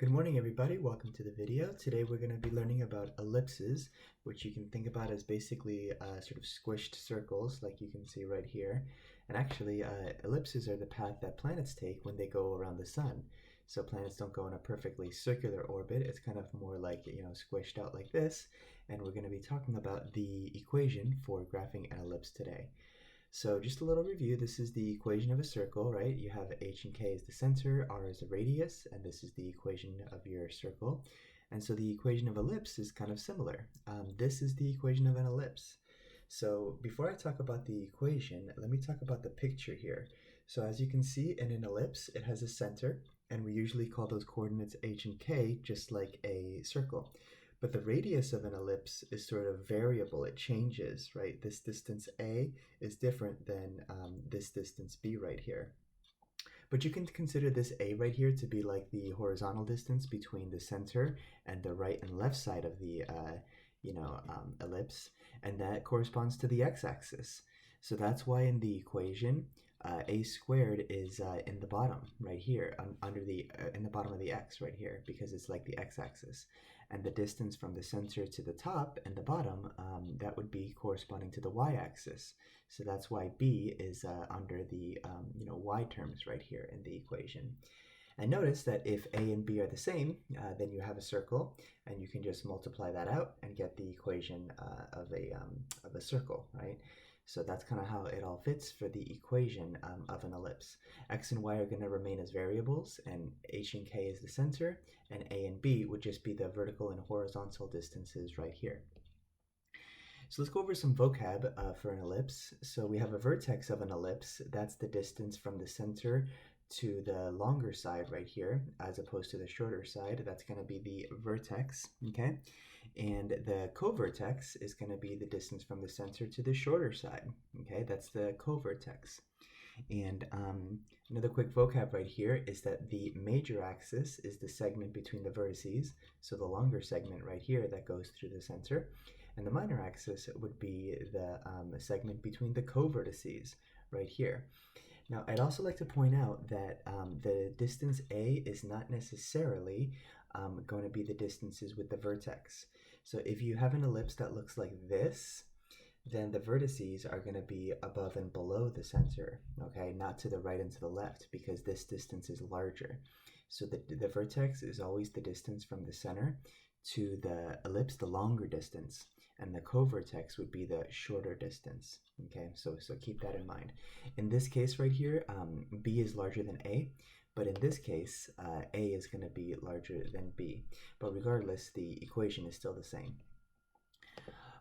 Good morning, everybody. Welcome to the video. Today we're going to be learning about ellipses, which you can think about as basically sort of squished circles, like you can see right here. And actually, ellipses are the path that planets take when they go around the sun. So planets don't go in a perfectly circular orbit. It's kind of more like, squished out like this. And we're going to be talking about the equation for graphing an ellipse today. So just a little review, this is the equation of a circle, right? You have h and k as the center, r is the radius, and this is the equation of your circle. And so the equation of ellipse is kind of similar. This is the equation of an ellipse. So before I talk about the equation, let me talk about the picture here. So as you can see in an ellipse, it has a center, and we usually call those coordinates h and k, just like a circle. But the radius of an ellipse is sort of variable. It changes, right? This distance A is different than this distance B right here. But you can consider this A right here to be like the horizontal distance between the center and the right and left side of the ellipse, and that corresponds to the x-axis. So that's why in the equation, a squared is in the bottom right here, under the in the bottom of the x right here, because it's like the x-axis. And the distance from the center to the top and the bottom, that would be corresponding to the y-axis. So that's why b is under the y terms right here in the equation. And notice that if a and b are the same, then you have a circle, and you can just multiply that out and get the equation of a circle, right? So that's kind of how it all fits for the equation of an ellipse. X and y are going to remain as variables, and h and k is the center, and a and b would just be the vertical and horizontal distances right here. So let's go over some vocab for an ellipse. So we have a vertex of an ellipse. That's the distance from the center to the longer side right here, as opposed to the shorter side. That's going to be the vertex, okay? And the co-vertex is going to be the distance from the center to the shorter side, okay? That's the co-vertex. And another quick vocab right here is that the major axis is the segment between the vertices, so the longer segment right here that goes through the center. And the minor axis would be the segment between the co-vertices right here. Now, I'd also like to point out that the distance A is not necessarily going to be the distances with the vertex. So if you have an ellipse that looks like this, then the vertices are going to be above and below the center, okay? Not to the right and to the left, because this distance is larger. So the vertex is always the distance from the center to the ellipse, the longer distance, and the co-vertex would be the shorter distance, okay? So keep that in mind. In this case right here, B is larger than A, but in this case, A is going to be larger than B. But regardless, the equation is still the same.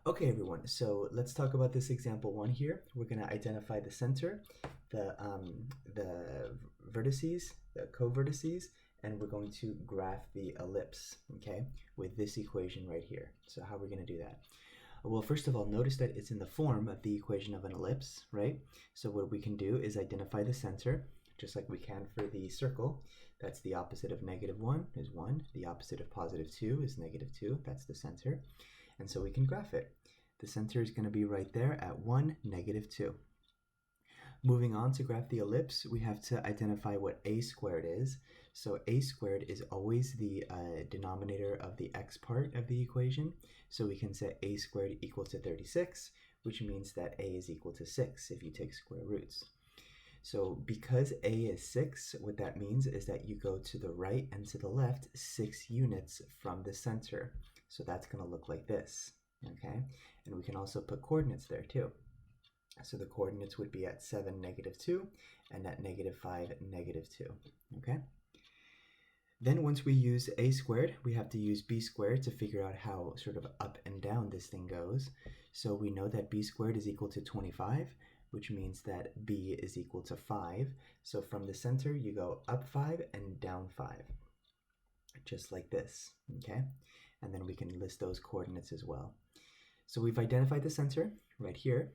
Okay, everyone, so let's talk about this example one here. We're going to identify the center, the vertices, the co-vertices, and we're going to graph the ellipse, okay, with this equation right here. So how are we going to do that? Well, first of all, notice that it's in the form of the equation of an ellipse, right? So what we can do is identify the center, just like we can for the circle. That's the opposite of -1 is 1. The opposite of +2 is -2. That's the center. And so we can graph it. The center is going to be right there at 1, -2. Moving on to graph the ellipse, we have to identify what a squared is. So a squared is always the denominator of the x part of the equation. So we can set a squared equal to 36, which means that a is equal to 6 if you take square roots. So because a is 6, what that means is that you go to the right and to the left 6 units from the center. So that's going to look like this, okay? And we can also put coordinates there too. So the coordinates would be at 7, -2, and at -5, -2, okay? Then once we use a squared, we have to use b squared to figure out how sort of up and down this thing goes. So we know that b squared is equal to 25, which means that b is equal to 5. So from the center, you go up 5 and down 5, just like this, okay? And then we can list those coordinates as well. So we've identified the center right here.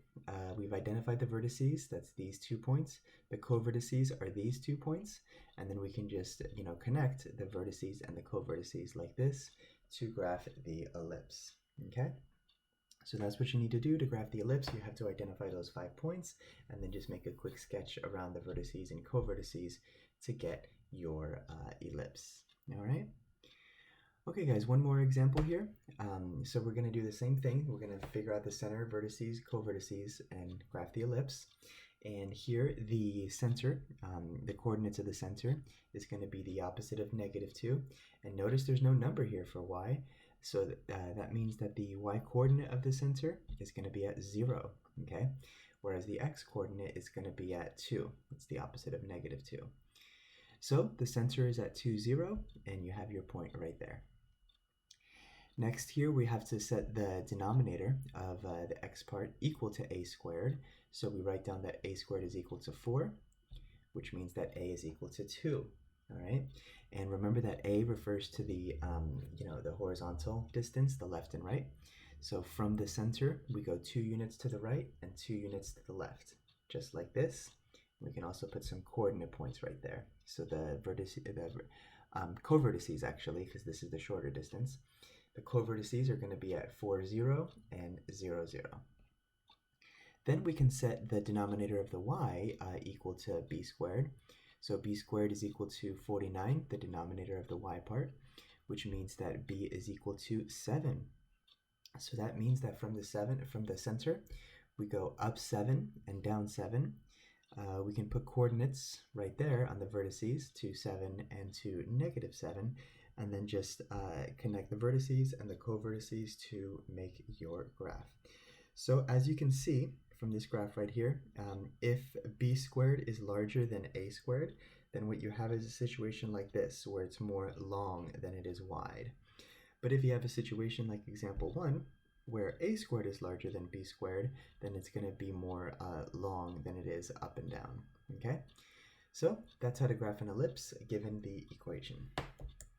We've identified the vertices, that's these 2 points. The co-vertices are these 2 points. And then we can just, connect the vertices and the co-vertices like this to graph the ellipse, okay? So that's what you need to do to graph the ellipse. You have to identify those 5 points and then just make a quick sketch around the vertices and co-vertices to get your ellipse, all right? Okay guys, one more example here. So we're going to do the same thing. We're going to figure out the center, vertices, co-vertices, and graph the ellipse. And here the center, the coordinates of the center is going to be the opposite of -2. And notice there's no number here for y. So that means that the y coordinate of the center is going to be at 0, okay? Whereas the x coordinate is going to be at 2. It's the opposite of -2. So the center is at 2, 0, and you have your point right there. Next here we have to set the denominator of the x part equal to a squared. So we write down that a squared is equal to 4, which means that a is equal to 2. All right, and remember that a refers to the the horizontal distance, the left and right. So from the center we go 2 units to the right and 2 units to the left, just like this. We can also put some coordinate points right there. So the co-vertices actually, because this is the shorter distance. The co-vertices are going to be at 4, 0 and 0, 0. Then we can set the denominator of the y equal to b squared. So b squared is equal to 49, the denominator of the y part, which means that b is equal to 7. So that means that from the center, we go up 7 and down 7. We can put coordinates right there on the vertices to 7 and to -7, and then just connect the vertices and the co-vertices to make your graph. So as you can see from this graph right here, if b squared is larger than a squared, then what you have is a situation like this, where it's more long than it is wide. But if you have a situation like example 1, where a squared is larger than b squared, then it's going to be more long than it is up and down, okay? So that's how to graph an ellipse given the equation.